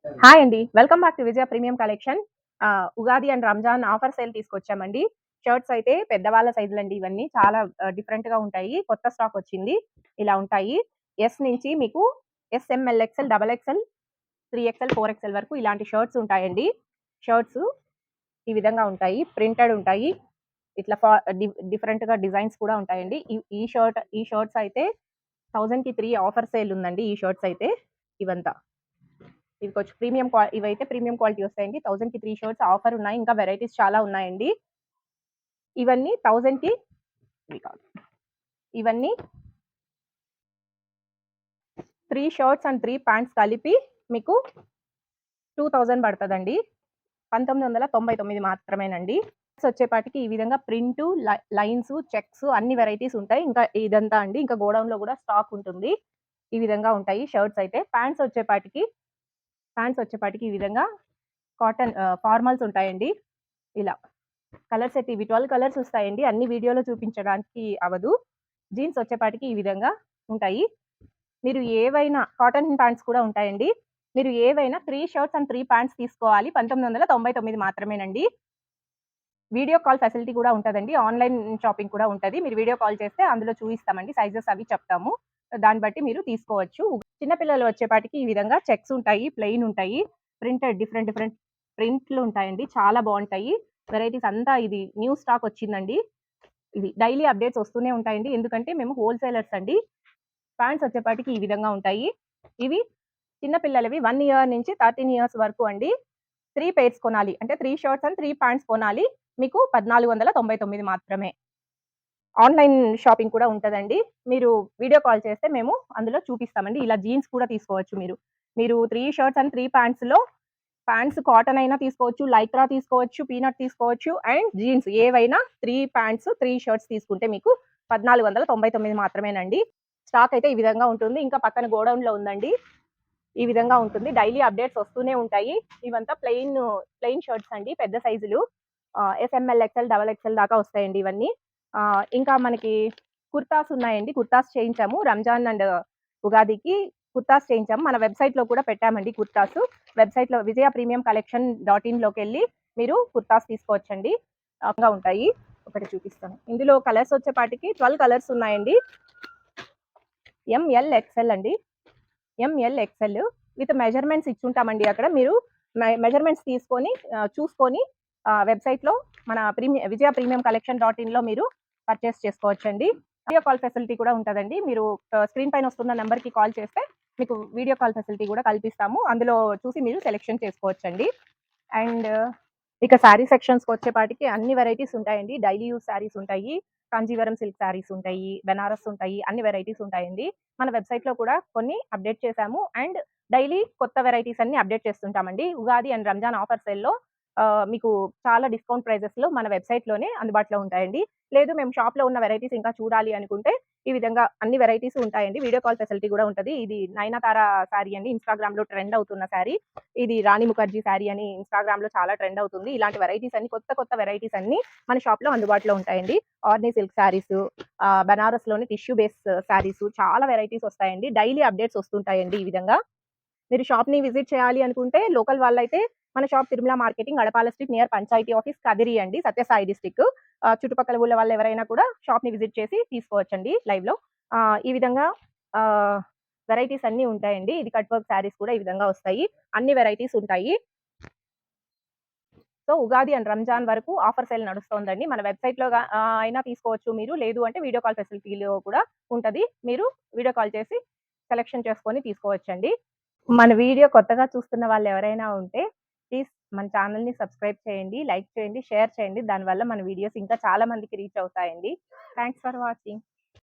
Hi అండి. Welcome back to Vijaya premium collection. Ugadi and Ramzan offer sale తీసుకొచ్చామండి. Shirts అయితే పెద్దవాళ్ళ సైజులండి ఇవన్నీ. చాలా డిఫరెంట్‌గా ఉంటాయి. కొత్త స్టాక్ వచ్చింది. ఇలా ఉంటాయి. ఎస్ నుంచి మీకు S, M, L, XL, double XL, 3 XL, 4 XL వరకు ఇలాంటి షర్ట్స్ ఉంటాయండి. షర్ట్స్ ఈ విధంగా ఉంటాయి. ప్రింటెడ్ ఉంటాయి. ఇట్లా ఫా డి డిఫరెంట్‌గా డిజైన్స్ కూడా ఉంటాయండి. ఈ షర్ట్స్ అయితే 1000కి 3 ఆఫర్ సేల్ ఉందండి. ఈ షర్ట్స్ అయితే ఇవంతా. ఇవి కొంచెం ఇవైతే ప్రీమియం క్వాలిటీ వస్తాయండి. 1000కి 3 షర్ట్స్ ఆఫర్ ఉన్నాయి. ఇంకా వెరైటీస్ చాలా ఉన్నాయండి. ఇవన్నీ 1000కి ఇవి కాదు. ఇవన్నీ 3 షర్ట్స్ అండ్ 3 ప్యాంట్స్ కలిపి మీకు 2000 పడతదండి. 1999 మాత్రమేనండి. వచ్చేపాటికి ఈ విధంగా ప్రింటు, లైన్స్, చెక్స్ అన్ని వెరైటీస్ ఉంటాయి. ఇంకా ఇదంతా అండి. ఇంకా గోడౌన్‌లో కూడా స్టాక్ ఉంటుంది. ఈ విధంగా ఉంటాయి షర్ట్స్ అయితే. ప్యాంట్స్ వచ్చేపాటికి ఈ విధంగా కాటన్ ఫార్మల్స్ ఉంటాయండి. ఇలా. కలర్స్ అయితే ఇవి 12 కలర్స్ వస్తాయండి. అన్ని వీడియోలో చూపించడానికి అవ్వదు. జీన్స్ వచ్చేపాటికి ఈ విధంగా ఉంటాయి. మీరు ఏవైనా కాటన్ ప్యాంట్స్ కూడా ఉంటాయండి. మీరు ఏవైనా 3 షర్ట్స్ అండ్ 3 ప్యాంట్స్ తీసుకోవాలి. 1999 మాత్రమేనండి. వీడియో కాల్ ఫెసిలిటీ కూడా ఉంటదండి. ఆన్‌లైన్ షాపింగ్ కూడా ఉంటది. మీరు వీడియో కాల్ చేస్తే అందులో చూయిస్తామండి. సైజెస్ అవి చెప్తాము. దాన్ని బట్టి మీరు తీసుకోవచ్చు. చిన్న పిల్లలు వచ్చేపాటికి ఈ విధంగా చెక్స్ ఉంటాయి, ప్లెయిన్ ఉంటాయి. ప్రింటెడ్ డిఫరెంట్ డిఫరెంట్ ప్రింట్లు ఉంటాయండి. చాలా బావుంటాయి. వెరైటీస్ అంతా ఇది న్యూ స్టాక్ వచ్చిందండి. ఇది డైలీ అప్డేట్స్ వస్తూనే ఉంటాయండి. ఎందుకంటే మేము హోల్‌సేలర్స్ అండి. ప్యాంట్స్ వచ్చేపాటికి ఈ విధంగా ఉంటాయి. ఇవి చిన్న పిల్లలవి 1 ఇయర్ నుంచి 13 ఇయర్స్ వరకు అండి. 3 పెయిర్స్ కొనాలి. అంటే 3 షర్ట్స్ అండ్ 3 ప్యాంట్స్ కొనాలి. మీకు 1499 మాత్రమే. ఆన్‌లైన్ షాపింగ్ కూడా ఉంటదండి. మీరు వీడియో కాల్ చేస్తే మేము అందులో చూపిస్తామండి. ఇలా జీన్స్ కూడా తీసుకోవచ్చు మీరు. మీరు 3 షర్ట్స్ అండ్ 3 ప్యాంట్స్‌లో ప్యాంట్స్ కాటన్ అయినా తీసుకోవచ్చు, లైక్రా తీసుకోవచ్చు, పీనట్ తీసుకోవచ్చు అండ్ జీన్స్ ఏవైనా 3 ప్యాంట్స్, 3 షర్ట్స్ తీసుకుంటే మీకు 1499 మాత్రమేనండి. స్టాక్ అయితే ఈ విధంగా ఉంటుంది. ఇంకా పక్కన గోడౌన్‌లో ఉందండి. ఈ విధంగా ఉంటుంది. డైలీ అప్డేట్స్ వస్తూనే ఉంటాయి. ఇవంతా ప్లెయిన్ షర్ట్స్ అండి. పెద్ద సైజులు. S, M L, XL, double XL దాకా వస్తాయండి ఇవన్నీ. ఇంకా మనకి కుర్తాస్ ఉన్నాయండి. కుర్తాస్ చేయించాము. రంజాన్ అండ్ ఉగాదికి కుర్తాస్ చేయించాము. మన వెబ్‌సైట్‌లో కూడా పెట్టామండి కుర్తాస్. వెబ్‌సైట్‌లో విజయ ప్రీమియం కలెక్షన్ .inలోకెళ్ళి మీరు కుర్తాస్ తీసుకోవచ్చండి. ఉంటాయి. ఒకటి చూపిస్తాను. ఇందులో కలర్స్ వచ్చేపాటికి 12 కలర్స్ ఉన్నాయండి. ఎంఎల్, ఎక్స్ఎల్ అండి. ఎంఎల్, ఎక్స్ఎల్ విత్ మెజర్‌మెంట్స్ ఇచ్చుంటామండి అక్కడ. మీరు మెజర్‌మెంట్స్ తీసుకొని చూసుకొని వెబ్‌సైట్‌లో మన విజయ ప్రీమియం కలెక్షన్ .inలో మీరు పర్చేస్ చేసుకోవచ్చండి. వీడియో కాల్ ఫెసిలిటీ కూడా ఉంటదండి. మీరు స్క్రీన్ పైన వస్తున్న నంబర్‌కి కాల్ చేస్తే మీకు వీడియో కాల్ ఫెసిలిటీ కూడా కల్పిస్తాము. అందులో చూసి మీరు సెలెక్షన్ చేసుకోవచ్చండి. అండ్ ఇక శారీ సెక్షన్స్‌కొచ్చేపాటికి అన్ని వెరైటీస్ ఉంటాయండి. డైలీ యూజ్ శారీస్ ఉంటాయి. కాంజీవరం సిల్క్ శారీస్ ఉంటాయి. బెనారస్ ఉంటాయి. అన్ని వెరైటీస్ ఉంటాయండి. మన వెబ్‌సైట్‌లో కూడా కొన్ని అప్డేట్ చేశాము. అండ్ డైలీ కొత్త వెరైటీస్ అన్ని అప్డేట్ చేస్తుంటామండి. ఉగాది అండ్ రంజాన్ ఆఫర్ సేల్‌లో మీకు చాలా డిస్కౌంట్ ప్రైజెస్‌లో మన వెబ్‌సైట్‌లోనే అందుబాటులో ఉంటాయండి. లేదు మేము షాప్‌లో ఉన్న వెరైటీస్ ఇంకా చూడాలి అనుకుంటే ఈ విధంగా అన్ని వెరైటీస్ ఉంటాయండి. వీడియో కాల్ ఫెసిలిటీ కూడా ఉంటది. ఇది నయనతార శారీ అండి. ఇన్‌స్టాగ్రామ్‌లో ట్రెండ్ అవుతున్న శారీ. ఇది రాణి ముఖర్జీ శారీ అని ఇన్‌స్టాగ్రామ్‌లో చాలా ట్రెండ్ అవుతుంది. ఇలాంటి వెరైటీస్ అన్ని కొత్త వెరైటీస్ అన్ని మన షాప్‌లో అందుబాటులో ఉంటాయండి. ఆర్ని సిల్క్ శారీస్, బనారస్‌లోని టిష్యూ బేస్ శారీస్ చాలా వెరైటీస్ వస్తాయండి. డైలీ అప్డేట్స్ వస్తుంటాయండి ఈ విధంగా. మీరు షాప్‌ని విజిట్ చేయాలి అనుకుంటే లోకల్ వాళ్ళైతే మన shop Tirumala marketing Adapala street near panchayati office Kadiri అండి. సత్యసాయి డిస్ట్రిక్ట్. చుట్టుపక్కల ఊర్ల వాళ్ళు ఎవరైనా కూడా షాప్‌ని విజిట్ చేసి తీసుకోవచ్చండి లైవ్‌లో. ఈ విధంగా ఆహ్, వెరైటీస్ అన్నీ ఉంటాయండి. ఇది కట్ వర్క్ శారీస్ కూడా ఈ విధంగా వస్తాయి. అన్ని వెరైటీస్ ఉంటాయి. సో, ఉగాది అండ్ రంజాన్ వరకు ఆఫర్ సేల్ నడుస్తోందండి. మన వెబ్‌సైట్‌లో అయినా తీసుకోవచ్చు మీరు. లేదు అంటే వీడియో కాల్ ఫెసిలిటీలో కూడా ఉంటది. మీరు వీడియో కాల్ చేసి సెలెక్షన్ చేసుకొని తీసుకోవచ్చండి. మన వీడియో కొత్తగా చూస్తున్న వాళ్ళెవరైనా ఉంటే ప్లీజ్ మన ఛానెల్‌ని సబ్స్క్రైబ్ చేయండి, లైక్ చేయండి, షేర్ చేయండి. దానివల్ల మన వీడియోస్ ఇంకా చాలా మందికి రీచ్ అవుతాయండి. Thanks for watching.